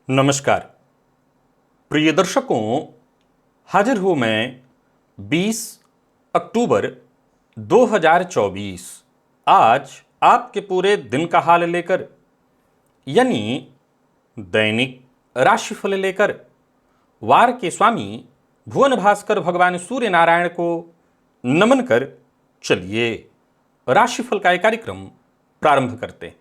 नमस्कार प्रिय दर्शकों, हाजिर हूँ मैं 20 अक्टूबर 2024 आज आपके पूरे दिन का हाल लेकर, यानी दैनिक राशिफल लेकर वार के स्वामी भुवन भास्कर भगवान सूर्य नारायण को नमन कर चलिए राशिफल का एक कार्यक्रम प्रारंभ करते हैं।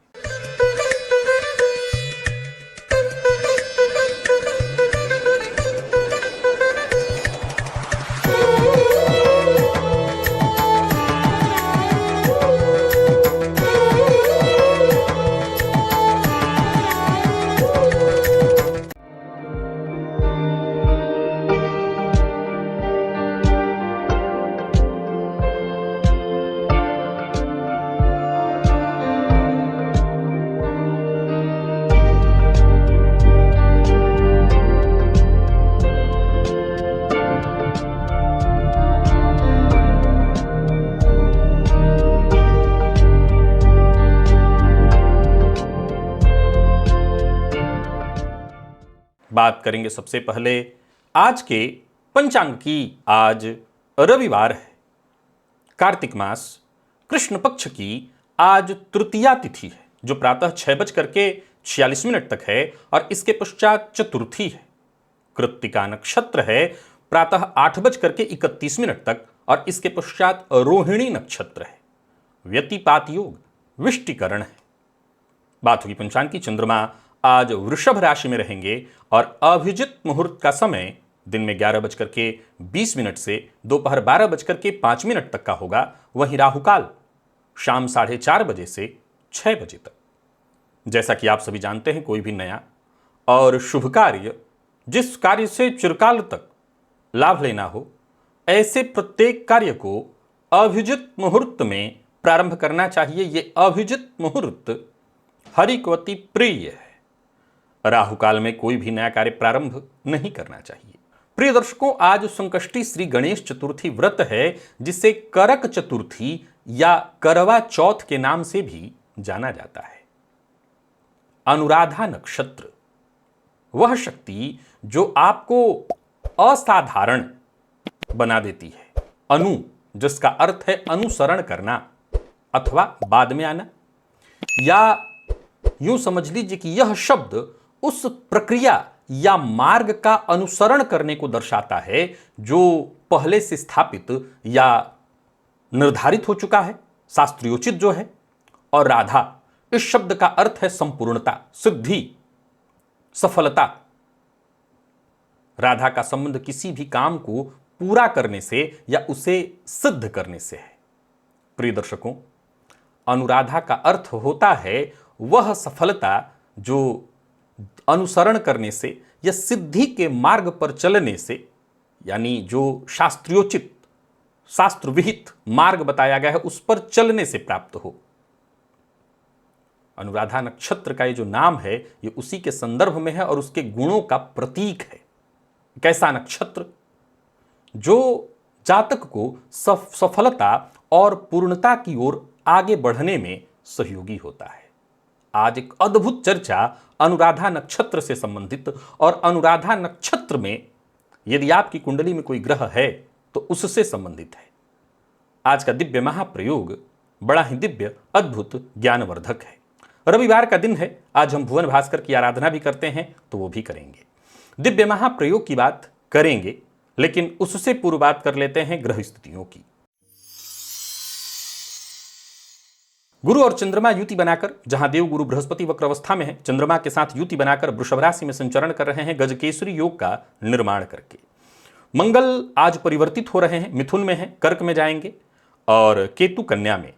बात करेंगे सबसे पहले आज के पंचांग की। आज रविवार है, कार्तिक मास कृष्ण पक्ष की आज तृतीया तिथि है, जो प्रातः 6:46 तक है और इसके पश्चात चतुर्थी है। कृत्तिका नक्षत्र है, प्रातः 8:31 तक और इसके पश्चात रोहिणी नक्षत्र है। व्यतिपात योग विष्टिकरण है। बात होगी पंचांग की। चंद्रमा आज वृषभ राशि में रहेंगे और अभिजित मुहूर्त का समय दिन में 11:20 से दोपहर 12:05 तक का होगा। वहीं राहुकाल शाम 4:30 बजे से 6 बजे तक। जैसा कि आप सभी जानते हैं, कोई भी नया और शुभ कार्य जिस कार्य से चिरकाल तक लाभ लेना हो, ऐसे प्रत्येक कार्य को अभिजित मुहूर्त में प्रारंभ करना चाहिए। ये अभिजित मुहूर्त हरि को अति प्रिय है। राहुकाल में कोई भी नया कार्य प्रारंभ नहीं करना चाहिए। प्रिय दर्शकों, आज संकष्टी श्री गणेश चतुर्थी व्रत है, जिसे करक चतुर्थी या करवा चौथ के नाम से भी जाना जाता है। अनुराधा नक्षत्र वह शक्ति जो आपको असाधारण बना देती है। अनु, जिसका अर्थ है अनुसरण करना अथवा बाद में आना, या यूं समझ लीजिए कि यह शब्द उस प्रक्रिया या मार्ग का अनुसरण करने को दर्शाता है जो पहले से स्थापित या निर्धारित हो चुका है, शास्त्रोचित जो है। और राधा, इस शब्द का अर्थ है संपूर्णता, सिद्धि, सफलता। राधा का संबंध किसी भी काम को पूरा करने से या उसे सिद्ध करने से है। प्रिय दर्शकों, अनुराधा का अर्थ होता है वह सफलता जो अनुसरण करने से या सिद्धि के मार्ग पर चलने से, यानी जो शास्त्रोचित शास्त्र विहित मार्ग बताया गया है उस पर चलने से प्राप्त हो। अनुराधा नक्षत्र का ये जो नाम है, ये उसी के संदर्भ में है और उसके गुणों का प्रतीक है। कैसा नक्षत्र जो जातक को सफलता और पूर्णता की ओर आगे बढ़ने में सहयोगी होता है। आज एक अद्भुत चर्चा अनुराधा नक्षत्र से संबंधित, और अनुराधा नक्षत्र में यदि आपकी कुंडली में कोई ग्रह है तो उससे संबंधित है। आज का दिव्य महाप्रयोग बड़ा ही दिव्य, अद्भुत, ज्ञानवर्धक है। रविवार का दिन है, आज हम भुवन भास्कर की आराधना भी करते हैं तो वो भी करेंगे। दिव्य महाप्रयोग की बात करेंगे, लेकिन उससे पूर्व बात कर लेते हैं ग्रह स्थितियों की। गुरु और चंद्रमा युति बनाकर, जहां देव गुरु बृहस्पति वक्र अवस्था में है, चंद्रमा के साथ युति बनाकर वृषभ राशि में संचरण कर रहे हैं, गजकेसरी योग का निर्माण करके। मंगल आज परिवर्तित हो रहे हैं, मिथुन में है, कर्क में जाएंगे, और केतु कन्या में।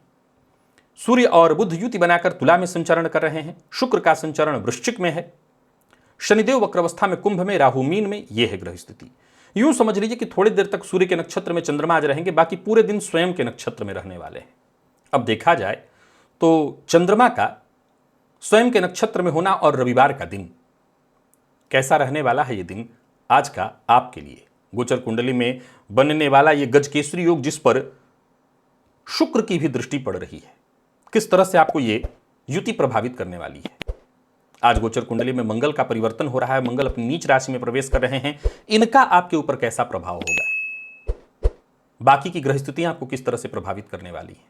सूर्य और बुध युति बनाकर तुला में संचरण कर रहे हैं, शुक्र का संचरण वृश्चिक में है, शनिदेव वक्र अवस्था में कुंभ में, राहु मीन में। यह है ग्रह स्थिति। यूं समझ लीजिए कि थोड़ी देर तक सूर्य के नक्षत्र में चंद्रमा आज रहेंगे, बाकी पूरे दिन स्वयं के नक्षत्र में रहने वाले हैं। अब देखा जाए तो चंद्रमा का स्वयं के नक्षत्र में होना और रविवार का दिन कैसा रहने वाला है, ये दिन आज का आपके लिए। गोचर कुंडली में बनने वाला ये गजकेसरी योग, जिस पर शुक्र की भी दृष्टि पड़ रही है, किस तरह से आपको ये युति प्रभावित करने वाली है। आज गोचर कुंडली में मंगल का परिवर्तन हो रहा है, मंगल अपनी नीच राशि में प्रवेश कर रहे हैं, इनका आपके ऊपर कैसा प्रभाव होगा, बाकी की ग्रह स्थितियां आपको किस तरह से प्रभावित करने वाली हैं,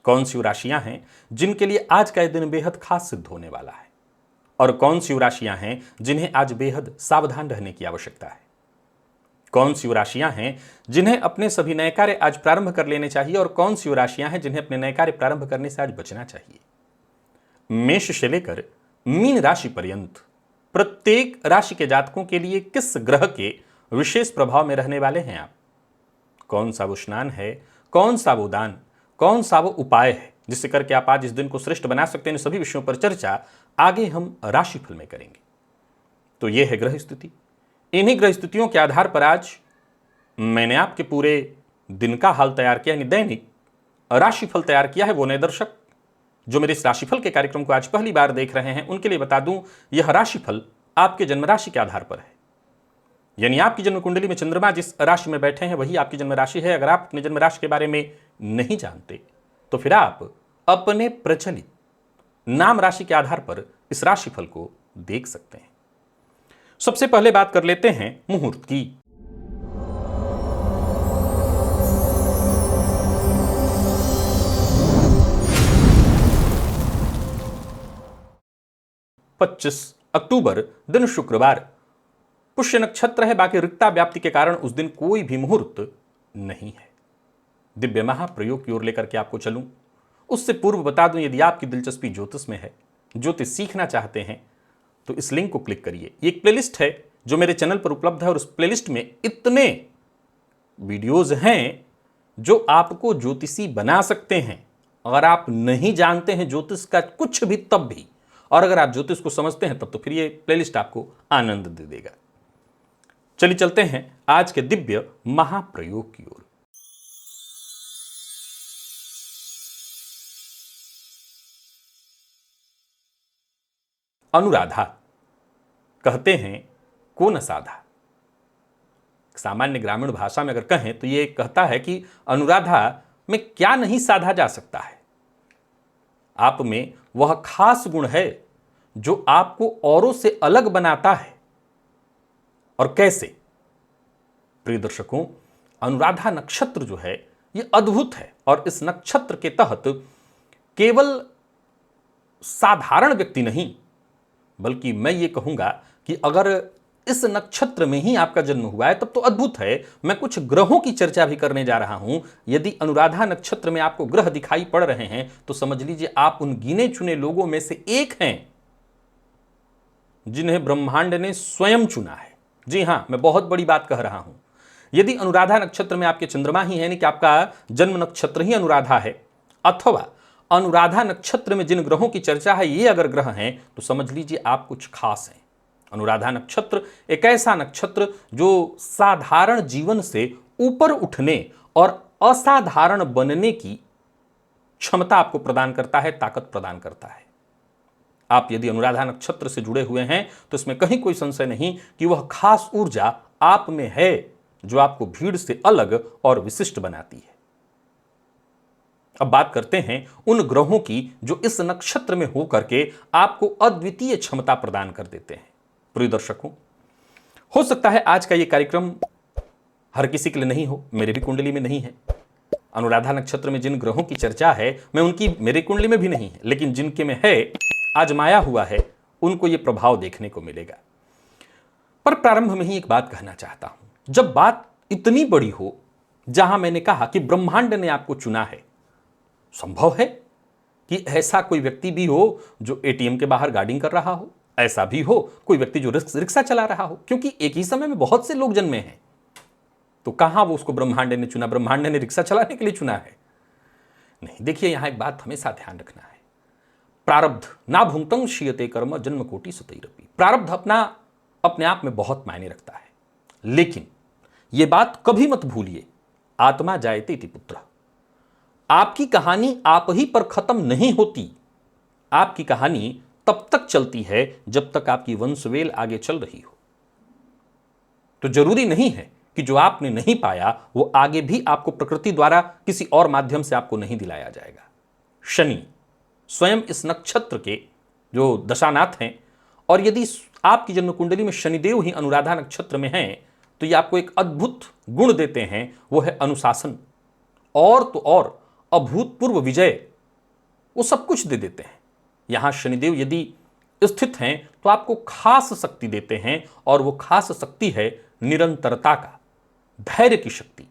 कौन सी राशियां हैं जिनके लिए आज का दिन बेहद खास सिद्ध होने वाला है, और कौन सी राशियां हैं जिन्हें आज बेहद सावधान रहने की आवश्यकता है, कौन सी राशियां हैं जिन्हें अपने सभी नए कार्य आज प्रारंभ कर लेने चाहिए, और कौन सी राशियां हैं जिन्हें अपने नए कार्य प्रारंभ करने से आज बचना चाहिए। मेष से लेकर मीन राशि पर्यंत प्रत्येक राशि के जातकों के लिए किस ग्रह के विशेष प्रभाव में रहने वाले हैं आप, कौन सा वो स्नान है, कौन सा वो दान, कौन सा वो उपाय है जिससे करके आप आज इस दिन को श्रेष्ठ बना सकते हैं, इन सभी विषयों पर चर्चा आगे हम राशिफल में करेंगे। तो यह है ग्रह स्थिति। इन्हीं ग्रह स्थितियों के आधार पर आज मैंने आपके पूरे दिन का हाल तैयार किया, यानी दैनिक राशिफल तैयार किया है। वो नए दर्शक जो मेरे इस राशिफल के कार्यक्रम को आज पहली बार देख रहे हैं, उनके लिए बता दूं, यह राशिफल आपके जन्म राशि के आधार पर है, यानी आपकी जन्म कुंडली में चंद्रमा जिस राशि में बैठे हैं वही आपकी जन्म राशि है। अगर आप अपने जन्म राशि के बारे में नहीं जानते तो फिर आप अपने प्रचलित नाम राशि के आधार पर इस राशिफल को देख सकते हैं। सबसे पहले बात कर लेते हैं मुहूर्त की। अक्टूबर दिन शुक्रवार, पुष्य नक्षत्र है। बाकी रिक्ता व्याप्ति के कारण उस दिन कोई भी मुहूर्त नहीं है। दिव्य महाप्रयोग की ओर लेकर के आपको चलूं, उससे पूर्व बता दूं, यदि आपकी दिलचस्पी ज्योतिष में है, ज्योतिष सीखना चाहते हैं, तो इस लिंक को क्लिक करिए। ये एक प्लेलिस्ट है जो मेरे चैनल पर उपलब्ध है, और उस प्लेलिस्ट में इतने वीडियोज हैं जो आपको ज्योतिषी बना सकते हैं। अगर आप नहीं जानते हैं ज्योतिष का कुछ भी तब भी, और अगर आप ज्योतिष को समझते हैं तब तो फिर ये प्लेलिस्ट आपको आनंद दे देगा। चलिए चलते हैं आज के दिव्य महाप्रयोग की ओर। अनुराधा कहते हैं को न साधा। सामान्य ग्रामीण भाषा में अगर कहें तो ये कहता है कि अनुराधा में क्या नहीं साधा जा सकता है। आप में वह खास गुण है जो आपको औरों से अलग बनाता है। और कैसे? प्रिय दर्शकों, अनुराधा नक्षत्र जो है यह अद्भुत है, और इस नक्षत्र के तहत केवल साधारण व्यक्ति नहीं, बल्कि मैं ये कहूंगा कि अगर इस नक्षत्र में ही आपका जन्म हुआ है तब तो अद्भुत है। मैं कुछ ग्रहों की चर्चा भी करने जा रहा हूं। यदि अनुराधा नक्षत्र में आपको ग्रह दिखाई पड़ रहे हैं तो समझ लीजिए आप उन गिने चुने लोगों में से एक हैं जिन्हें ब्रह्मांड ने स्वयं चुना है। जी हां, मैं बहुत बड़ी बात कह रहा हूं। यदि अनुराधा नक्षत्र में आपके चंद्रमा ही है, यानी कि आपका जन्म नक्षत्र ही अनुराधा है, अथवा अनुराधा नक्षत्र में जिन ग्रहों की चर्चा है ये अगर ग्रह हैं, तो समझ लीजिए आप कुछ खास हैं। अनुराधा नक्षत्र एक ऐसा नक्षत्र जो साधारण जीवन से ऊपर उठने और असाधारण बनने की क्षमता आपको प्रदान करता है, ताकत प्रदान करता है। आप यदि अनुराधा नक्षत्र से जुड़े हुए हैं तो इसमें कहीं कोई संशय नहीं कि वह खास ऊर्जा आप में है जो आपको भीड़ से अलग और विशिष्ट बनाती है। अब बात करते हैं उन ग्रहों की जो इस नक्षत्र में होकर के आपको अद्वितीय क्षमता प्रदान कर देते हैं। प्रिय दर्शकों, हो सकता है आज का यह कार्यक्रम हर किसी के लिए नहीं हो, मेरे भी कुंडली में नहीं है। अनुराधा नक्षत्र में जिन ग्रहों की चर्चा है मैं उनकी मेरी कुंडली में भी नहीं है, लेकिन जिनके में है, आजमाया हुआ है, उनको यह प्रभाव देखने को मिलेगा। पर प्रारंभ में ही एक बात कहना चाहता हूं। जब बात इतनी बड़ी हो, जहां मैंने कहा कि ब्रह्मांड ने आपको चुना है, संभव है कि ऐसा कोई व्यक्ति भी हो जो एटीएम के बाहर गार्डिंग कर रहा हो, ऐसा भी हो कोई व्यक्ति जो रिक्शा चला रहा हो, क्योंकि एक ही समय में बहुत से लोग जन्मे हैं। तो कहां वो उसको ब्रह्मांड ने चुना? ब्रह्मांड ने रिक्शा चलाने के लिए चुना है? नहीं। देखिए, यहां एक बात हमेशा ध्यान रखना है, प्रारब्ध ना भुंक्तं क्षीयते कर्म जन्म कोटि सतैरपि। प्रारब्ध अपने आप में बहुत मायने रखता है, लेकिन यह बात कभी मत भूलिए, आत्मा जायते इति पुत्र। आपकी कहानी आप ही पर खत्म नहीं होती। आपकी कहानी तब तक चलती है जब तक आपकी वंशवेल आगे चल रही हो। तो जरूरी नहीं है कि जो आपने नहीं पाया वो आगे भी आपको प्रकृति द्वारा किसी और माध्यम से आपको नहीं दिलाया जाएगा। शनि स्वयं इस नक्षत्र के जो दशानाथ हैं, और यदि आपकी जन्म कुंडली में शनिदेव ही अनुराधा नक्षत्र में हैं तो ये आपको एक अद्भुत गुण देते हैं, वो है अनुशासन। और तो और अभूतपूर्व विजय, वो सब कुछ दे देते हैं। यहां शनिदेव यदि स्थित हैं तो आपको खास शक्ति देते हैं, और वो खास शक्ति है निरंतरता का, धैर्य की शक्ति।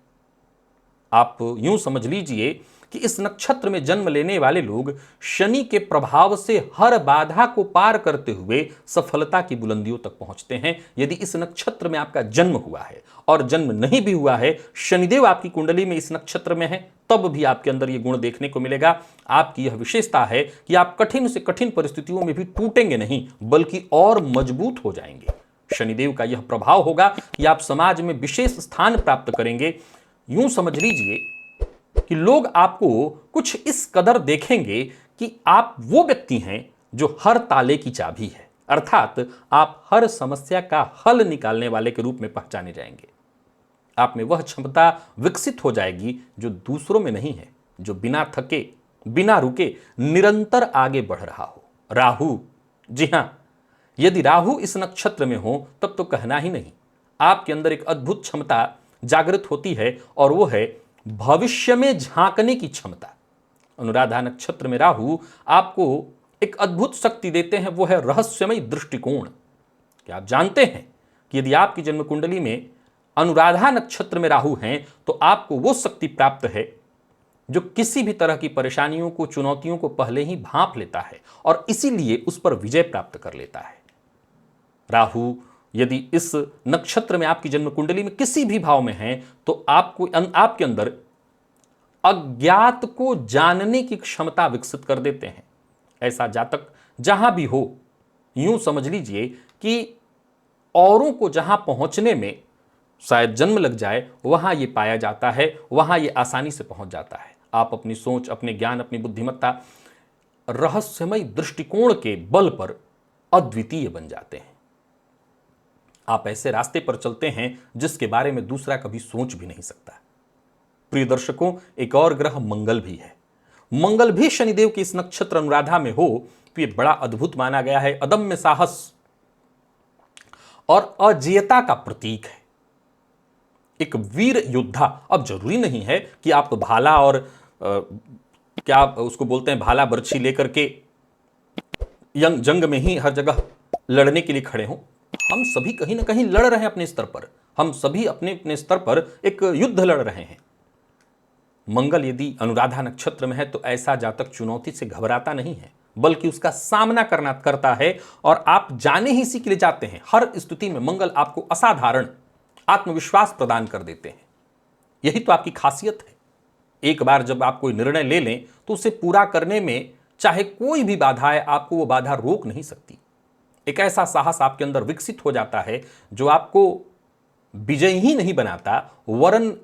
आप यूं समझ लीजिए कि इस नक्षत्र में जन्म लेने वाले लोग शनि के प्रभाव से हर बाधा को पार करते हुए सफलता की बुलंदियों तक पहुंचते हैं। यदि इस नक्षत्र में आपका जन्म हुआ है, और जन्म नहीं भी हुआ है, शनिदेव आपकी कुंडली में इस नक्षत्र में है, तब भी आपके अंदर यह गुण देखने को मिलेगा। आपकी यह विशेषता है कि आप कठिन से कठिन परिस्थितियों में भी टूटेंगे नहीं, बल्कि और मजबूत हो जाएंगे। शनिदेव का यह प्रभाव होगा कि आप समाज में विशेष स्थान प्राप्त करेंगे। यूं समझ लीजिए कि लोग आपको कुछ इस कदर देखेंगे कि आप वो व्यक्ति हैं जो हर ताले की चाबी है, अर्थात आप हर समस्या का हल निकालने वाले के रूप में पहचाने जाएंगे। आप में वह क्षमता विकसित हो जाएगी जो दूसरों में नहीं है, जो बिना थके, बिना रुके निरंतर आगे बढ़ रहा हो। राहु, जी हां, यदि राहु इस नक्षत्र में हो तब तो कहना ही नहीं। आपके अंदर एक अद्भुत क्षमता जागृत होती है, और वो है भविष्य में झांकने की क्षमता। अनुराधा नक्षत्र में राहु आपको एक अद्भुत शक्ति देते हैं, वो है रहस्यमय दृष्टिकोण। क्या आप जानते हैं कि यदि आपकी जन्म कुंडली में अनुराधा नक्षत्र में राहु हैं तो आपको वो शक्ति प्राप्त है जो किसी भी तरह की परेशानियों को, चुनौतियों को पहले ही भांप लेता है और इसीलिए उस पर विजय प्राप्त कर लेता है। राहु यदि इस नक्षत्र में आपकी जन्म कुंडली में किसी भी भाव में है तो आपके अंदर अज्ञात को जानने की क्षमता विकसित कर देते हैं। ऐसा जातक जहां भी हो, यूं समझ लीजिए कि औरों को जहां पहुंचने में शायद जन्म लग जाए, वहां यह पाया जाता है, वहां यह आसानी से पहुंच जाता है। आप अपनी सोच, अपने ज्ञान, अपनी बुद्धिमत्ता, रहस्यमय दृष्टिकोण के बल पर अद्वितीय बन जाते हैं। आप ऐसे रास्ते पर चलते हैं जिसके बारे में दूसरा कभी सोच भी नहीं सकता। प्रिय दर्शकों, एक और ग्रह मंगल भी है। मंगल भी शनिदेव की इस नक्षत्र अनुराधा में हो तो यह बड़ा अद्भुत माना गया है। अदम्य साहस और अजेयता का प्रतीक है, एक वीर योद्धा। अब जरूरी नहीं है कि आप भाला और क्या उसको बोलते हैं, भाला बर्छी लेकर के जंग में ही हर जगह लड़ने के लिए खड़े हों। हम सभी कहीं ना कहीं लड़ रहे हैं अपने स्तर पर, हम सभी अपने अपने स्तर पर एक युद्ध लड़ रहे हैं। मंगल यदि अनुराधा नक्षत्र में है तो ऐसा जातक चुनौती से घबराता नहीं है, बल्कि उसका सामना करता है, और आप जाने ही इसी के लिए जाते हैं। हर स्थिति में मंगल आपको असाधारण आत्मविश्वास प्रदान कर देते हैं। यही तो आपकी खासियत है। एक बार जब आप कोई निर्णय ले लें तो उसे पूरा करने में चाहे कोई भी बाधा है, आपको वो बाधा रोक नहीं सकती। एक ऐसा साहस आपके अंदर विकसित हो जाता है जो आपको विजयी ही नहीं बनाता, वरन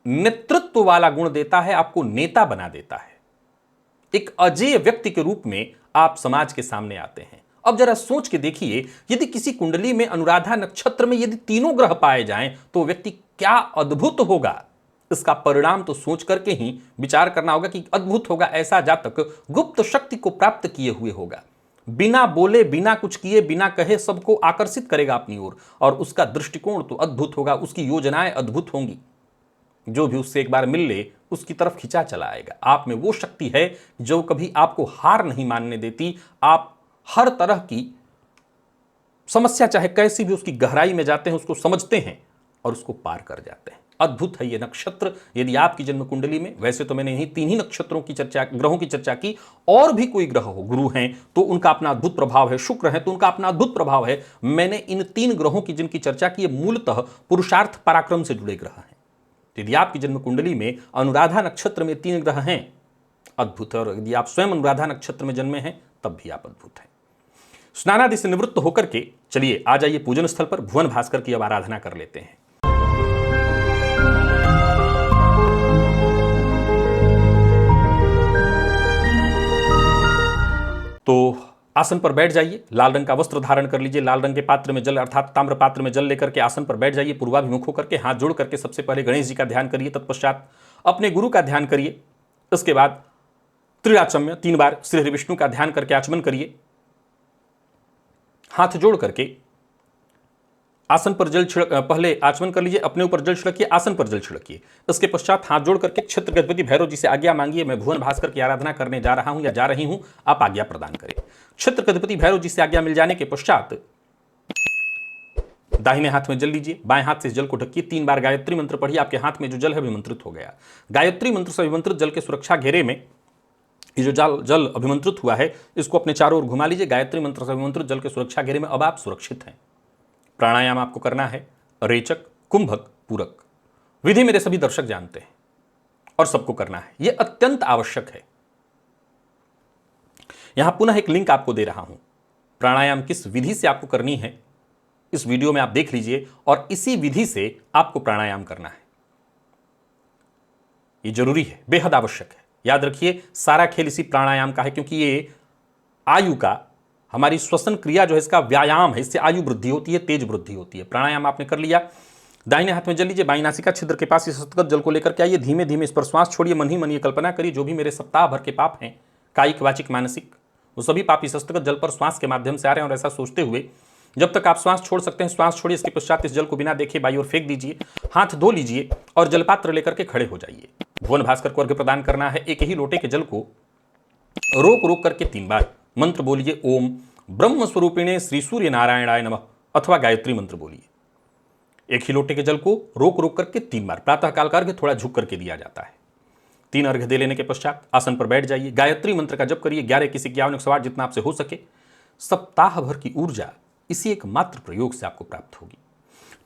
नेतृत्व वाला गुण देता है, आपको नेता बना देता है। एक अजेय व्यक्ति के रूप में आप समाज के सामने आते हैं। अब जरा सोच के देखिए, यदि किसी कुंडली में अनुराधा नक्षत्र में यदि तीनों ग्रह पाए जाएं तो व्यक्ति क्या अद्भुत होगा। इसका परिणाम तो सोच करके ही विचार करना होगा कि अद्भुत होगा। ऐसा जातक गुप्त शक्ति को प्राप्त किए हुए होगा, बिना बोले, बिना कुछ किए, बिना कहे सबको आकर्षित करेगा अपनी ओर, और उसका दृष्टिकोण तो अद्भुत होगा, उसकी योजनाएं अद्भुत होंगी। जो भी उससे एक बार मिल ले उसकी तरफ खिंचा चला आएगा। आप में वो शक्ति है जो कभी आपको हार नहीं मानने देती। आप हर तरह की समस्या, चाहे कैसी भी, उसकी गहराई में जाते हैं, उसको समझते हैं और उसको पार कर जाते हैं। अद्भुत है ये नक्षत्र। यदि आपकी जन्म कुंडली में, वैसे तो मैंने यही 3 ही नक्षत्रों की चर्चा, ग्रहों की चर्चा की, और भी कोई ग्रह हो, गुरु हैं तो उनका अपना अद्भुत प्रभाव है, शुक्र है तो उनका अपना अद्भुत प्रभाव है। मैंने इन 3 ग्रहों की जिनकी चर्चा की, मूलतः पुरुषार्थ पराक्रम से जुड़े ग्रह हैं। यदि आपकी जन्म कुंडली में अनुराधा नक्षत्र में 3 ग्रह हैं, अद्भुत है। और यदि आप स्वयं अनुराधा नक्षत्र में जन्मे हैं तब भी आप अद्भुत हैं। स्नानादि से निवृत्त होकर के चलिए आ जाइए पूजन स्थल पर, भुवन भास्कर की अब आराधना कर लेते हैं। तो आसन पर बैठ जाइए, लाल रंग का वस्त्र धारण कर लीजिए, लाल रंग के पात्र में जल अर्थात ताम्र पात्र में जल लेकर के आसन पर बैठ जाइए। पूर्वाभिमुख होकर के हाथ जोड़ करके सबसे पहले गणेश जी का ध्यान करिए, तत्पश्चात अपने गुरु का ध्यान करिए। इसके बाद त्रिराचम्य 3 बार श्री हरि विष्णु का ध्यान करके आचमन करिए। हाथ जोड़ करके आसन पर जल छिड़क, पहले आचमन कर लीजिए, अपने ऊपर जल छिड़किए, आसन पर जल छिड़किए। इसके पश्चात हाथ जोड़ करके क्षेत्र गणपति भैरव जी से आज्ञा मांगिए, मैं भुवन भास्कर की आराधना करने जा रहा हूं या जा रही हूं, आप आज्ञा प्रदान करें। क्षेत्र गणपति भैरव जी से आज्ञा मिल जाने के पश्चात दाहिने हाथ में जल लीजिए, बाएं हाथ से जल को ढकिए, 3 बार गायत्री मंत्र पढ़िए। आपके हाथ में जो जल है अभिमंत्रित हो गया। गायत्री मंत्र से अभिमंत्रित जल के सुरक्षा घेरे में ये जो जल अभिमंत्रित हुआ है, इसको अपने चारों ओर घुमा लीजिए। गायत्री मंत्र से अभिमंत्रित जल के सुरक्षा घेरे में अब आप सुरक्षित हैं। प्राणायाम आपको करना है रेचक, कुंभक, पूरक। विधि मेरे सभी दर्शक जानते हैं और सबको करना है, यह अत्यंत आवश्यक है। यहां पुनः एक लिंक आपको दे रहा हूं, प्राणायाम किस विधि से आपको करनी है इस वीडियो में आप देख लीजिए और इसी विधि से आपको प्राणायाम करना है। यह जरूरी है, बेहद आवश्यक है। याद रखिए, सारा खेल इसी प्राणायाम का है, क्योंकि ये आयु का, हमारी श्वसन क्रिया जो है इसका व्यायाम है, इससे आयु वृद्धि होती है, तेज वृद्धि होती है। प्राणायाम आपने कर लिया, दाहिने हाथ में जल लीजिए, बाईं नासिका छिद्र के पास इस हस्तगत जल को लेकर के आइए, धीमे धीमे इस पर श्वास छोड़िए, मन ही मन ये कल्पना करिए जो भी मेरे सप्ताह भर के पाप हैं, कायिक, वाचिक, मानसिक, वो सभी पाप इस हस्तगत जल पर श्वास के माध्यम से आ रहे हैं। और ऐसा सोचते हुए जब तक आप श्वास छोड़ सकते हैं श्वास छोड़िए। इसके पश्चात इस जल को बिना देखे बाई ओर फेंक दीजिए, हाथ धो लीजिए और जलपात्र लेकर के खड़े हो जाइए। भुवन भास्कर को अर्घ्य प्रदान करना है। एक ही लोटे के जल को रोक रोक करके 3 बार मंत्र बोलिए, ओम ब्रह्म स्वरूपिणे श्री सूर्य नारायणाय नमः, अथवा गायत्री मंत्र बोलिए। एक ही लोटे के जल को रोक रोक करके 3 बार, प्रातःकाल का अर्घ्य थोड़ा झुक करके दिया जाता है। 3 अर्घ्य दे लेने के पश्चात आसन पर बैठ जाइए, गायत्री मंत्र का जप करिए, 11 किसी 51 108 जितना आपसे हो सके। सप्ताह भर की ऊर्जा इसी एक मात्र प्रयोग से आपको प्राप्त होगी।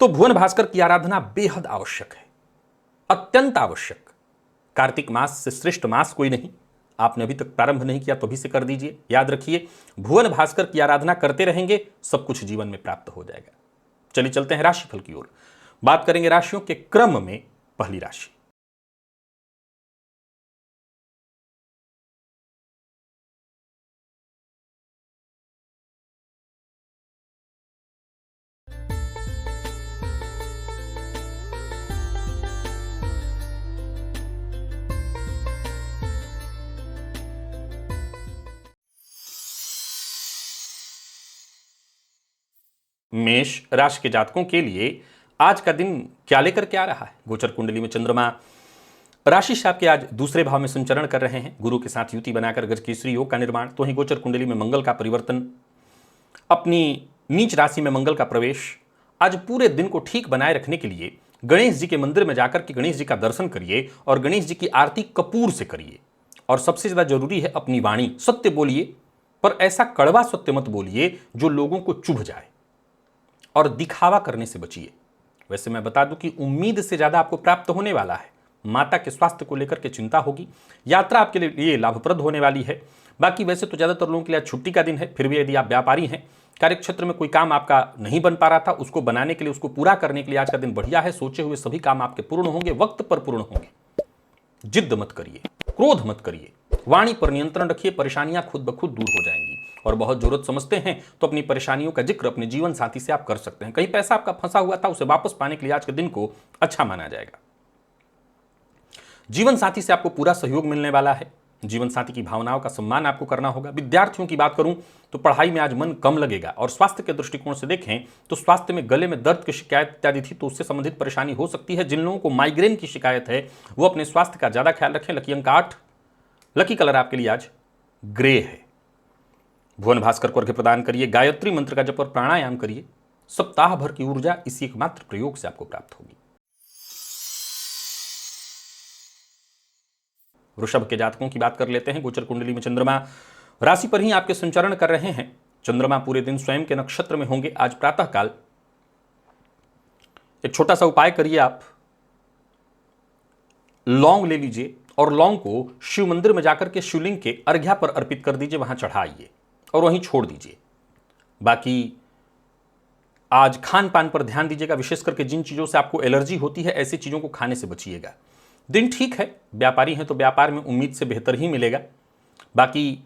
तो भुवन भास्कर की आराधना बेहद आवश्यक है, अत्यंत आवश्यक। कार्तिक मास से श्रेष्ठ मास कोई नहीं। आपने अभी तक प्रारंभ नहीं किया तो अभी से कर दीजिए। याद रखिए, भुवन भास्कर की आराधना करते रहेंगे, सब कुछ जीवन में प्राप्त हो जाएगा। चलिए चलते हैं राशिफल की ओर। बात करेंगे राशियों के क्रम में। पहली राशि मेष राशि के जातकों के लिए आज का दिन क्या लेकर के आ रहा है। गोचर कुंडली में चंद्रमा राशि से आपके आज दूसरे भाव में संचरण कर रहे हैं। गुरु के साथ युति बनाकर गजकेसरी योग का निर्माण। तो ही गोचर कुंडली में मंगल का परिवर्तन, अपनी नीच राशि में मंगल का प्रवेश। आज पूरे दिन को ठीक बनाए रखने के लिए गणेश जी के मंदिर में जाकर के गणेश जी का दर्शन करिए और गणेश जी की आरती कपूर से करिए। और सबसे ज्यादा जरूरी है अपनी वाणी सत्य बोलिए, पर ऐसा कड़वा सत्य मत बोलिए जो लोगों को चुभ जाए, और दिखावा करने से बचिए। वैसे मैं बता दूं कि उम्मीद से ज्यादा आपको प्राप्त होने वाला है। माता के स्वास्थ्य को लेकर के चिंता होगी। यात्रा आपके लिए लाभप्रद होने वाली है। बाकी वैसे तो ज्यादातर लोगों के लिए आज छुट्टी का दिन है, फिर भी यदि आप व्यापारी हैं, कार्यक्षेत्र में कोई काम आपका नहीं बन पा रहा था, उसको बनाने के लिए, उसको पूरा करने के लिए आज का दिन बढ़िया है। सोचे हुए सभी काम आपके पूर्ण होंगे, वक्त पर पूर्ण होंगे। जिद्द मत करिए, क्रोध मत करिए, वाणी पर नियंत्रण रखिए, परेशानियां खुद ब खुद दूर हो जाएंगी। और बहुत जरूरत समझते हैं तो अपनी परेशानियों का जिक्र अपने जीवन साथी से आप कर सकते हैं। कहीं पैसा आपका फंसा हुआ था, उसे वापस पाने के लिए आज के दिन को अच्छा माना जाएगा। जीवन साथी से आपको पूरा सहयोग मिलने वाला है। जीवन साथी की भावनाओं का सम्मान आपको करना होगा। विद्यार्थियों की बात करूं तो पढ़ाई में आज मन कम लगेगा। और स्वास्थ्य के दृष्टिकोण से देखें तो स्वास्थ्य में गले में दर्द की शिकायत इत्यादि थी तो उससे संबंधित परेशानी हो सकती है। जिन लोगों को माइग्रेन की शिकायत है वो अपने स्वास्थ्य का ज्यादा ख्याल रखें। लकी अंक 8, लकी कलर आपके लिए आज ग्रे है। भुवन भास्कर को अर्घ्य प्रदान करिए, गायत्री मंत्र का जप और प्राणायाम करिए। सप्ताह भर की ऊर्जा इसी एकमात्र प्रयोग से आपको प्राप्त होगी। वृषभ के जातकों की बात कर लेते हैं। गोचर कुंडली में चंद्रमा राशि पर ही आपके संचरण कर रहे हैं। चंद्रमा पूरे दिन स्वयं के नक्षत्र में होंगे। आज प्रातःकाल एक छोटा सा उपाय करिए, आप लौंग ले लीजिए और लौंग को शिव मंदिर में जाकर के शिवलिंग के अर्घ्या पर अर्पित कर दीजिए, वहां चढ़ाइए और वहीं छोड़ दीजिए। बाकी आज खान पान पर ध्यान दीजिएगा, विशेष करके जिन चीजों से आपको एलर्जी होती है ऐसी चीजों को खाने से बचिएगा। दिन ठीक है, व्यापारी हैं तो व्यापार में उम्मीद से बेहतर ही मिलेगा। बाकी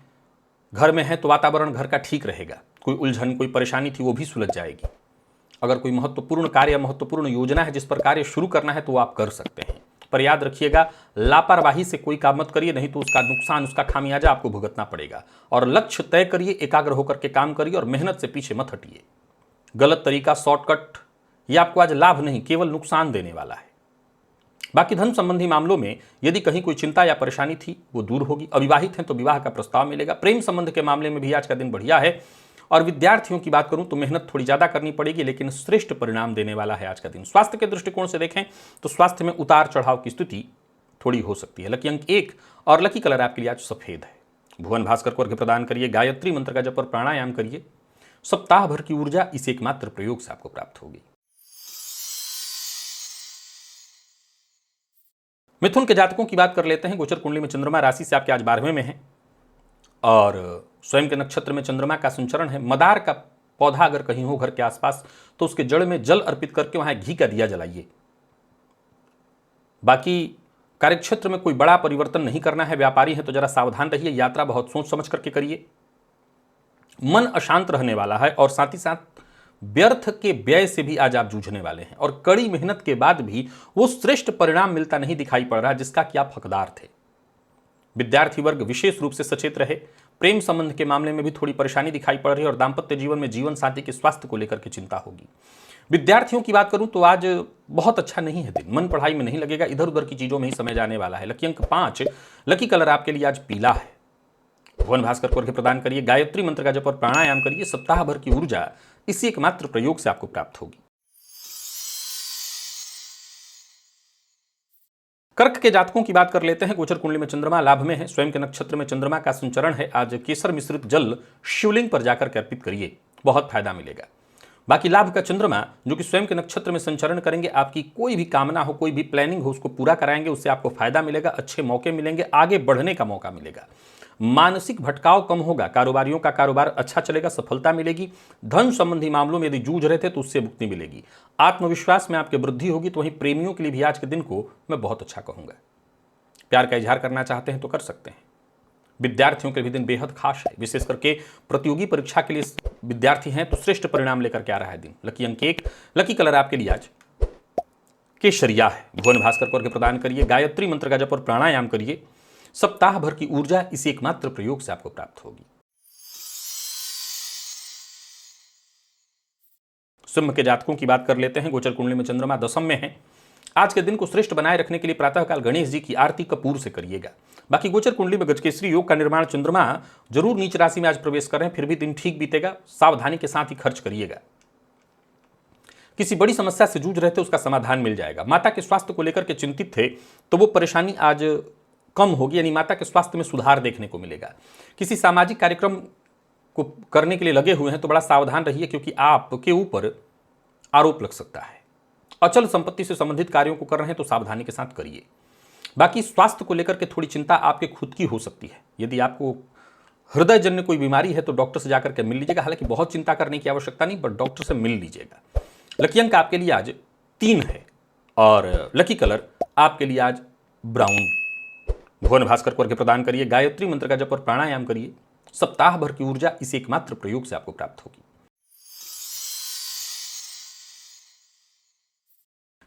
घर में है तो वातावरण घर का ठीक रहेगा। कोई उलझन, कोई परेशानी थी वो भी सुलझ जाएगी। अगर कोई महत्वपूर्ण कार्य, महत्वपूर्ण योजना है जिस पर कार्य शुरू करना है तो वो आप कर सकते हैं। पर याद रखिएगा, लापरवाही से कोई काम मत करिए, नहीं तो उसका नुकसान, उसका खामियाजा आपको भुगतना पड़ेगा। और लक्ष्य तय करिए, एकाग्र होकर के काम करिए और मेहनत से पीछे मत हटिए। गलत तरीका, शॉर्टकट, ये आपको आज लाभ नहीं केवल नुकसान देने वाला है। बाकी धन संबंधी मामलों में यदि कहीं कोई चिंता या परेशानी थी वो दूर होगी। अविवाहित हैं तो विवाह का प्रस्ताव मिलेगा। प्रेम संबंध के मामले में भी आज का दिन बढ़िया है। और विद्यार्थियों की बात करूं तो मेहनत थोड़ी ज्यादा करनी पड़ेगी, लेकिन श्रेष्ठ परिणाम देने वाला है आज का दिन। स्वास्थ्य के दृष्टिकोण से देखें तो स्वास्थ्य में उतार चढ़ाव की स्थिति थोड़ी हो सकती है। लकी अंक 1 और लकी कलर आपके लिए आज सफेद है। भुवन भास्कर को अर्घ्य प्रदान करिए, गायत्री मंत्र का जप और प्राणायाम करिए। सप्ताह भर की ऊर्जा इस एकमात्र प्रयोग से आपको प्राप्त होगी। मिथुन के जातकों की बात कर लेते हैं। गोचर कुंडली में चंद्रमा राशि से आपके आज 12वें में है और स्वयं के नक्षत्र में चंद्रमा का संचरण है। मदार का पौधा अगर कहीं हो घर के आसपास तो उसके जड़ में जल अर्पित करके वहां घी का दिया जलाइए। बाकी कार्यक्षेत्र में कोई बड़ा परिवर्तन नहीं करना है। व्यापारी हैं तो जरा सावधान रहिए। यात्रा बहुत सोच समझ करके करिए। मन अशांत रहने वाला है और साथ ही साथ व्यर्थ के व्यय से भी आज आप जूझने वाले हैं और कड़ी मेहनत के बाद भी वो श्रेष्ठ परिणाम मिलता नहीं दिखाई पड़ रहा जिसका कि आप हकदार थे। विद्यार्थी वर्ग विशेष रूप से सचेत रहे। प्रेम संबंध के मामले में भी थोड़ी परेशानी दिखाई पड़ रही है और दाम्पत्य जीवन में जीवन साथी के स्वास्थ्य को लेकर के चिंता होगी। विद्यार्थियों की बात करूं तो आज बहुत अच्छा नहीं है दिन। मन पढ़ाई में नहीं लगेगा, इधर उधर की चीजों में ही समय जाने वाला है। लकी अंक 5, लकी कलर आपके लिए आज पीला है। भुवन भास्कर को अर्घ्य प्रदान करिए, गायत्री मंत्र का जप और प्राणायाम करिए। सप्ताह भर की ऊर्जा इसी एकमात्र प्रयोग से आपको प्राप्त होगी। कर्क के जातकों की बात कर लेते हैं। गोचर कुंडली में चंद्रमा लाभ में है। स्वयं के नक्षत्र में चंद्रमा का संचरण है। आज केसर मिश्रित जल शिवलिंग पर जाकर के अर्पित करिए, बहुत फायदा मिलेगा। बाकी लाभ का चंद्रमा जो कि स्वयं के नक्षत्र में संचरण करेंगे, आपकी कोई भी कामना हो, कोई भी प्लानिंग हो, उसको पूरा कराएंगे। उससे आपको फायदा मिलेगा, अच्छे मौके मिलेंगे, आगे बढ़ने का मौका मिलेगा। मानसिक भटकाव कम होगा। कारोबारियों का कारोबार अच्छा चलेगा, सफलता मिलेगी। धन संबंधी मामलों में यदि जूझ रहे थे तो उससे मुक्ति मिलेगी। आत्मविश्वास में आपकी वृद्धि होगी। तो वहीं प्रेमियों के लिए भी आज के दिन को मैं बहुत अच्छा कहूंगा। प्यार का इजहार करना चाहते हैं तो कर सकते हैं। विद्यार्थियों के भी दिन बेहद खास है। विशेष करके प्रतियोगी परीक्षा के लिए विद्यार्थी हैं तो श्रेष्ठ परिणाम लेकर के आ रहा है दिन। लकी अंक 1, लकी कलर आपके लिए आज केशरिया है। भुवन भास्कर को अर्घ्य प्रदान करिए, गायत्री मंत्र का जप और प्राणायाम करिए। सप्ताह भर की ऊर्जा इसी एकमात्र प्रयोग से आपको प्राप्त होगी। सिंह के जातकों की बात कर लेते हैं। गोचर कुंडली में चंद्रमा दशम में है। आज के दिन को श्रेष्ठ बनाए रखने के लिए प्रातःकाल गणेश जी की आरती कपूर से करिएगा। बाकी गोचर कुंडली में गजकेसरी योग का निर्माण चंद्रमा जरूर नीच राशि में आज प्रवेश कर रहे हैं, फिर भी दिन ठीक बीतेगा। सावधानी के साथ ही खर्च करिएगा। किसी बड़ी समस्या से जूझ रहे थे, उसका समाधान मिल जाएगा। माता के स्वास्थ्य को लेकर के चिंतित थे तो वो परेशानी आज कम होगी, यानी माता के स्वास्थ्य में सुधार देखने को मिलेगा। किसी सामाजिक कार्यक्रम को करने के लिए लगे हुए हैं तो बड़ा सावधान रहिए, क्योंकि आपके ऊपर आरोप लग सकता है। अचल संपत्ति से संबंधित कार्यों को कर रहे हैं तो सावधानी के साथ करिए। बाकी स्वास्थ्य को लेकर के थोड़ी चिंता आपके खुद की हो सकती है। यदि आपको हृदय जन्य कोई बीमारी है तो डॉक्टर से जाकर के मिल लीजिएगा। हालांकि बहुत चिंता करने की आवश्यकता नहीं, बट डॉक्टर से मिल लीजिएगा। लकी अंक आपके लिए आज 3 है और लकी कलर आपके लिए आज ब्राउन। भुवन भास्कर को अर्घ्य प्रदान करिए, गायत्री मंत्र का जप और प्राणायाम करिए। सप्ताह भर की ऊर्जा इस एकमात्र प्रयोग से आपको प्राप्त होगी।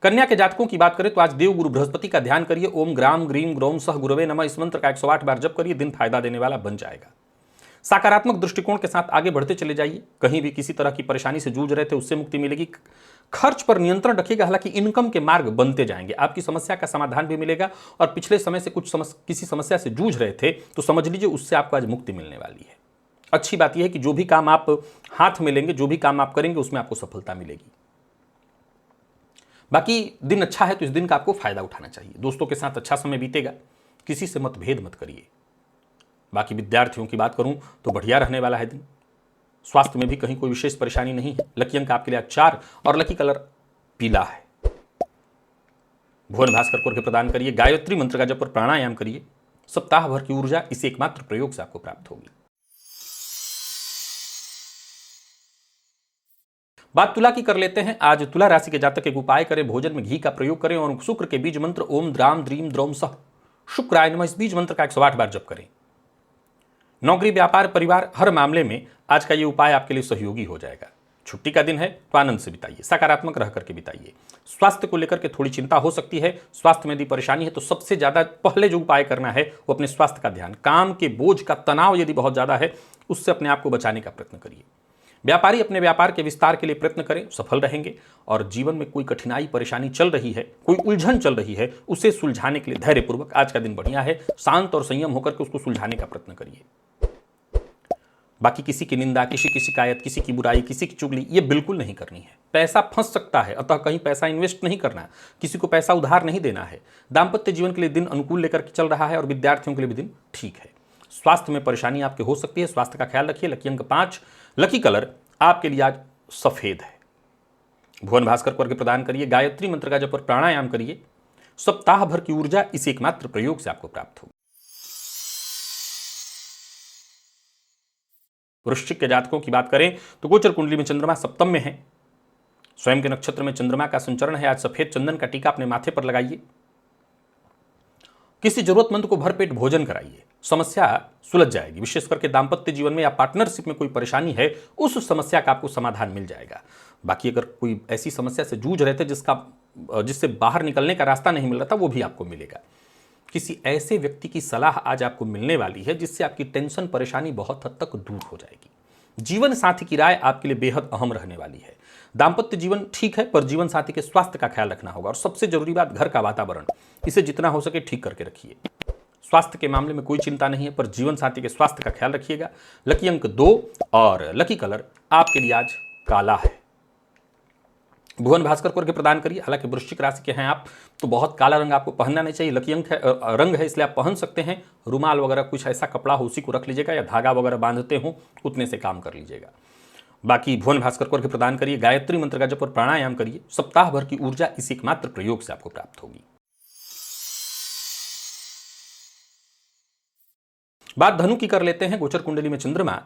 कन्या के जातकों की बात करें तो आज देव गुरु बृहस्पति का ध्यान करिए। ओम ग्राम ग्रीम ग्रौम सह गुरवे नमः इस मंत्र का 108 बार जप करिए। दिन फायदा देने वाला बन जाएगा। सकारात्मक दृष्टिकोण के साथ आगे बढ़ते चले जाइए। कहीं भी किसी तरह की परेशानी से जूझ रहे थे उससे मुक्ति मिलेगी। खर्च पर नियंत्रण रखिएगा। हालांकि इनकम के मार्ग बनते जाएंगे। आपकी समस्या का समाधान भी मिलेगा और पिछले समय से किसी समस्या से जूझ रहे थे तो समझ लीजिए उससे आपको आज मुक्ति मिलने वाली है। अच्छी बात यह है कि जो भी काम आप हाथ में लेंगे, जो भी काम आप करेंगे, उसमें आपको सफलता मिलेगी। बाकी दिन अच्छा है तो इस दिन का आपको फायदा उठाना चाहिए। दोस्तों के साथ अच्छा समय बीतेगा। किसी से मतभेद मत करिए। बाकी विद्यार्थियों की बात करूं तो बढ़िया रहने वाला है दिन। स्वास्थ्य में भी कहीं कोई विशेष परेशानी नहीं है। लकी अंक आपके लिए 4 और लकी कलर पीला है। भुवन भास्कर को अर्घ्य प्रदान करिए, गायत्री मंत्र का जप और प्राणायाम करिए। सप्ताह भर की ऊर्जा इस एकमात्र प्रयोग से आपको प्राप्त होगी। बात तुला की कर लेते हैं। आज तुला राशि के जातक एक उपाय करें। भोजन में घी का प्रयोग करें और शुक्र के बीज मंत्र ओम द्राम द्रीम द्रौम सह शुक्राय नमः इस बीज मंत्र का 108 बार जप करें। नौकरी, व्यापार, परिवार, हर मामले में आज का ये उपाय आपके लिए सहयोगी हो जाएगा। छुट्टी का दिन है तो आनंद से बिताइए, सकारात्मक रह करके बिताइए। स्वास्थ्य को लेकर के थोड़ी चिंता हो सकती है, स्वास्थ्य में यदि परेशानी है तो सबसे ज़्यादा पहले जो उपाय करना है वो अपने स्वास्थ्य का ध्यान, काम के बोझ का तनाव यदि बहुत ज़्यादा है उससे अपने आप को बचाने का प्रयत्न करिए। व्यापारी अपने व्यापार के विस्तार के लिए प्रयत्न करें, सफल रहेंगे। और जीवन में कोई कठिनाई परेशानी चल रही है, कोई उलझन चल रही है, उसे सुलझाने के लिए धैर्यपूर्वक आज का दिन बढ़िया है, शांत और संयम होकर के उसको सुलझाने का प्रयत्न करिए। बाकी किसी की निंदा, किसी की शिकायत, किसी की बुराई, किसी की चुगली ये बिल्कुल नहीं करनी है। पैसा फंस सकता है, अतः कहीं पैसा इन्वेस्ट नहीं करना, किसी को पैसा उधार नहीं देना है। दाम्पत्य जीवन के लिए दिन अनुकूल लेकर के चल रहा है और विद्यार्थियों के लिए भी दिन ठीक है। स्वास्थ्य में परेशानी आपके हो सकती है, स्वास्थ्य का ख्याल रखिए। लकी अंक 5, लकी कलर आपके लिए आज सफेद है। भुवन भास्कर को अर्घ्य प्रदान करिए, गायत्री मंत्र का जप और प्राणायाम करिए। सप्ताह भर की ऊर्जा इस एकमात्र प्रयोग से आपको प्राप्त होगी। वृश्चिक के जातकों की बात करें तो गोचर कुंडली में चंद्रमा सप्तम में है, स्वयं के नक्षत्र में चंद्रमा का संचरण है। आज सफेद चंदन का टीका अपने माथे पर लगाइए। किसी जरूरतमंद को भरपेट भोजन कराइए, समस्या सुलझ जाएगी। विशेष करके दाम्पत्य जीवन में या पार्टनरशिप में कोई परेशानी है उस समस्या का आपको समाधान मिल जाएगा। बाकी अगर कोई ऐसी समस्या से जूझ रहे थे जिससे बाहर निकलने का रास्ता नहीं मिल रहा था, वो भी आपको मिलेगा। किसी ऐसे व्यक्ति की सलाह आज आपको मिलने वाली है जिससे आपकी टेंशन परेशानी बहुत हद तक दूर हो जाएगी। जीवन साथी की राय आपके लिए बेहद अहम रहने वाली है। दाम्पत्य जीवन ठीक है, पर जीवन साथी के स्वास्थ्य का ख्याल रखना होगा। और सबसे जरूरी बात, घर का वातावरण, इसे जितना हो सके ठीक करके रखिए। स्वास्थ्य के मामले में कोई चिंता नहीं है, पर जीवन साथी के स्वास्थ्य का ख्याल रखिएगा। लकी अंक 2 और लकी कलर आपके लिए आज काला है। भुवन भास्कर को अर्घ्य प्रदान करिए। हालांकि वृश्चिक राशि के हैं आप तो बहुत काला रंग आपको पहनना नहीं चाहिए। लकी अंक है, रंग है, इसलिए आप पहन सकते हैं। रुमाल वगैरह कुछ ऐसा कपड़ा हो उसी को रख लीजिएगा, या धागा वगैरह बांधते हो उतने से काम कर लीजिएगा। बाकी भुवन भास्कर को अर्घ्य प्रदान करिए, गायत्री मंत्र का जप और प्राणायाम करिए। सप्ताह भर की ऊर्जा इस एकमात्र प्रयोग से आपको प्राप्त होगी। बात धनु की कर लेते हैं। गोचर कुंडली में चंद्रमा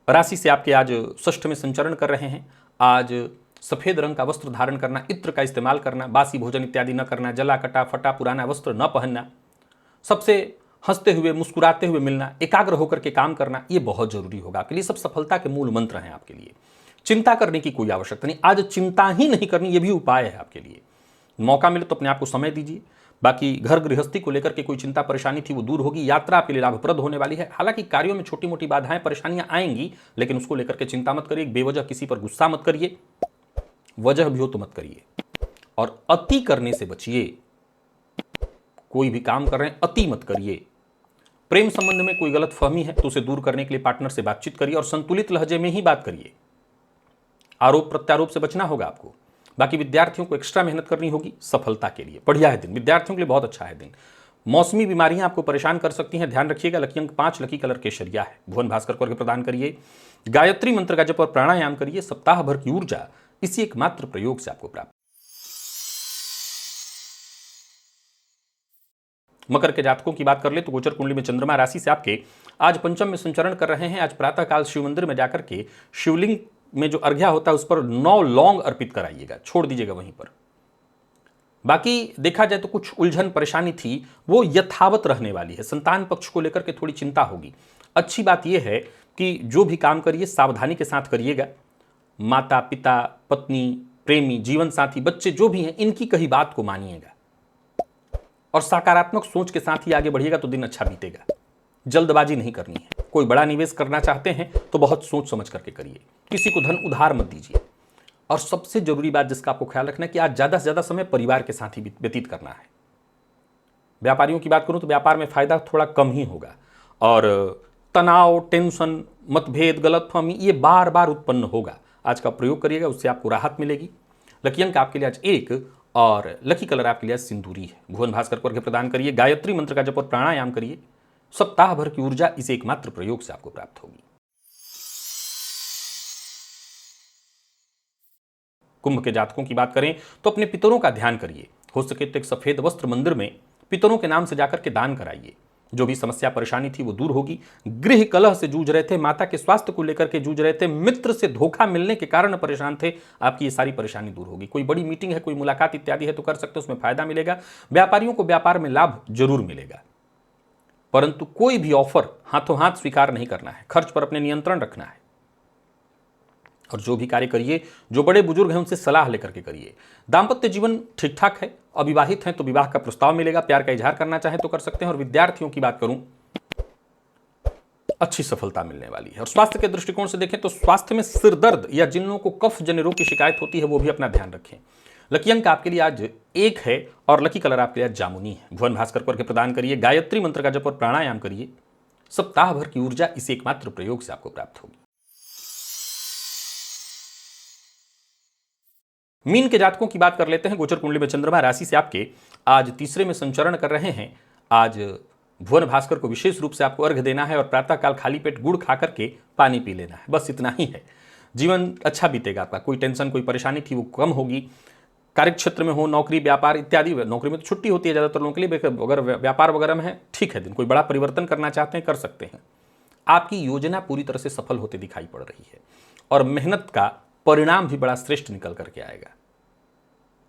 राशि से आपके आज षष्ठ में संचरण कर रहे हैं। आज सफेद रंग का वस्त्र धारण करना, इत्र का इस्तेमाल करना, बासी भोजन इत्यादि न करना, जला कटा फटा पुराना वस्त्र न पहनना, सबसे हंसते हुए मुस्कुराते हुए मिलना, एकाग्र होकर के काम करना, ये बहुत जरूरी होगा आपके लिए। सब सफलता के मूल मंत्र हैं आपके लिए। चिंता करने की कोई आवश्यकता नहीं, आज चिंता ही नहीं करनी, ये भी उपाय है आपके लिए। मौका मिले तो अपने आप को समय दीजिए। बाकी घर गृहस्थी को लेकर के कोई चिंता परेशानी थी वो दूर होगी। यात्रा आपके लिए लाभप्रद होने वाली है। हालांकि कार्यों में छोटी मोटी बाधाएं परेशानियां आएंगी, लेकिन उसको लेकर के चिंता मत करिए। बेवजह किसी पर गुस्सा मत करिए, वजह भी हो तो मत करिए। और अति करने से बचिए। कोई भी काम कर रहे हैं अति मत करिए। प्रेम संबंध में कोई गलत फहमी है तो उसे दूर करने के लिए पार्टनर से बातचीत करिए और संतुलित लहजे में ही बात करिए। आरोप प्रत्यारोप से बचना होगा आपको। बाकी विद्यार्थियों को एक्स्ट्रा मेहनत करनी होगी सफलता के लिए। बढ़िया है दिन, विद्यार्थियों के लिए बहुत अच्छा है दिन। मौसमी बीमारियां आपको परेशान कर सकती हैं, ध्यान रखिएगा। लकी अंक 5, लकी कलर केसरिया है। भुवन भास्कर को अर्घ्य प्रदान करिए, गायत्री मंत्र का जप और प्राणायाम करिए। सप्ताह भर की ऊर्जा इसी एकमात्र प्रयोग से आपको प्राप्त। मकर के जातकों की बात कर ले तो गोचर कुंडली में चंद्रमा राशि से आपके आज पंचम में संचरण कर रहे हैं। आज प्रातःकाल शिव मंदिर में जाकर के शिवलिंग में जो अर्घ्या होता है उस पर 9 लौंग अर्पित कराइएगा, छोड़ दीजिएगा वहीं पर। बाकी देखा जाए तो कुछ उलझन परेशानी थी वो यथावत रहने वाली है। संतान पक्ष को लेकर के थोड़ी चिंता होगी। अच्छी बात यह है कि जो भी काम करिए सावधानी के साथ करिएगा। माता पिता, पत्नी, प्रेमी, जीवन साथी, बच्चे जो भी हैं, इनकी कही बात को मानिएगा और सकारात्मक सोच के साथ ही आगे बढ़िएगा तो दिन अच्छा बीतेगा। जल्दबाजी नहीं करनी है। कोई बड़ा निवेश करना चाहते हैं तो बहुत सोच समझ करके करिए। किसी को धन उधार मत दीजिए। और सबसे जरूरी बात जिसका आपको ख्याल रखना है कि आज ज्यादा से ज्यादा समय परिवार के साथ ही व्यतीत करना है। व्यापारियों की बात करूं तो व्यापार में फायदा थोड़ा कम ही होगा और तनाव, टेंशन, मतभेद, गलतफहमी ये बार बार उत्पन्न होगा। आज का प्रयोग करिएगा, उससे आपको राहत मिलेगी। लकी अंक आपके लिए आज 1 और लकी कलर आपके लिए सिंदूरी है। भुवन भास्कर को अर्घ्य प्रदान करिए, गायत्री मंत्र का जप और प्राणायाम करिए। सप्ताह भर की ऊर्जा इस एकमात्र प्रयोग से आपको प्राप्त होगी। कुंभ के जातकों की बात करें तो अपने पितरों का ध्यान करिए। हो सके तो एक सफेद वस्त्र मंदिर में पितरों के नाम से जाकर के दान कराइए। जो भी समस्या परेशानी थी वो दूर होगी। गृह कलह से जूझ रहे थे, माता के स्वास्थ्य को लेकर के जूझ रहे थे, मित्र से धोखा मिलने के कारण परेशान थे, आपकी ये सारी परेशानी दूर होगी। कोई बड़ी मीटिंग है, कोई मुलाकात इत्यादि है तो कर सकते हैं, उसमें फायदा मिलेगा। व्यापारियों को व्यापार में लाभ जरूर मिलेगा, परंतु कोई भी ऑफर हाथों हाथ स्वीकार नहीं करना है। खर्च पर अपने नियंत्रण रखना है। और जो भी कार्य करिए, जो बड़े बुजुर्ग हैं उनसे सलाह लेकर के करिए। दाम्पत्य जीवन ठीक ठाक है, अविवाहित हैं तो विवाह का प्रस्ताव मिलेगा, प्यार का इजहार करना चाहे तो कर सकते हैं। और विद्यार्थियों की बात करूं, अच्छी सफलता मिलने वाली है। और स्वास्थ्य के दृष्टिकोण से देखें तो स्वास्थ्य में सिर दर्द या जिन लोगों को कफ जन्य रोग की शिकायत होती है वो भी अपना ध्यान रखें। लकी अंक आपके लिए आज 1 है और लकी कलर आपके लिए आज जामुनी है। भुवन भास्कर को अर्घ्य प्रदान करिए, गायत्री मंत्र का जप और प्राणायाम करिए। सप्ताह भर की ऊर्जा इस एकमात्र प्रयोग से आपको प्राप्त होगी। मीन के जातकों की बात कर लेते हैं। गोचर कुंडली में चंद्रमा राशि से आपके आज तीसरे में संचरण कर रहे हैं। आज भुवन भास्कर को विशेष रूप से आपको अर्घ्य देना है और प्रातःकाल खाली पेट गुड़ खा करके पानी पी लेना है, बस इतना ही है। जीवन अच्छा बीतेगा आपका, कोई टेंशन कोई परेशानी थी वो कम होगी। कार्य क्षेत्र में हो, नौकरी व्यापार इत्यादि, नौकरी में तो छुट्टी होती है ज़्यादातर लोगों के लिए, अगर व्यापार वगैरह में है ठीक है दिन, कोई बड़ा परिवर्तन करना चाहते हैं कर सकते हैं। आपकी योजना पूरी तरह से सफल होते दिखाई पड़ रही है और मेहनत का परिणाम भी बड़ा श्रेष्ठ निकल करके आएगा।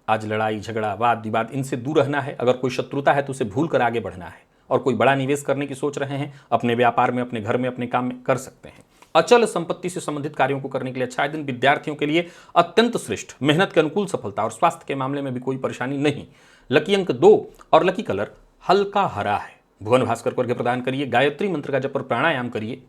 आज लड़ाई झगड़ा वाद विवाद इनसे दूर रहना है। अगर कोई शत्रुता है तो उसे भूल कर आगे बढ़ना है। और कोई बड़ा निवेश करने की सोच रहे हैं, अपने व्यापार में, अपने घर में, अपने काम में कर सकते हैं। अचल संपत्ति से संबंधित कार्यों को करने के लिए अच्छा दिन। विद्यार्थियों के लिए अत्यंत श्रेष्ठ, मेहनत के अनुकूल सफलता और स्वास्थ्य के मामले में भी कोई परेशानी नहीं। लकी अंक 2 और लकी कलर हल्का हरा है। भुवन भास्कर को अर्घ्य प्रदान करिए, गायत्री मंत्र का जप और प्राणायाम करिए।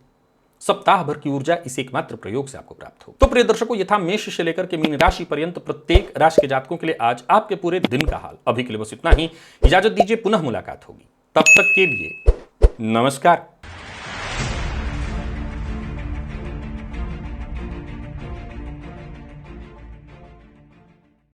सप्ताह भर की ऊर्जा इस एकमात्र प्रयोग से आपको प्राप्त हो। तो प्रिय दर्शकों, यथा मेष से लेकर के मीन राशि पर्यंत प्रत्येक राशि के जातकों के लिए आज आपके पूरे दिन का हाल। अभी के लिए बस इतना ही, इजाजत दीजिए, पुनः मुलाकात होगी। तब तक के लिए नमस्कार।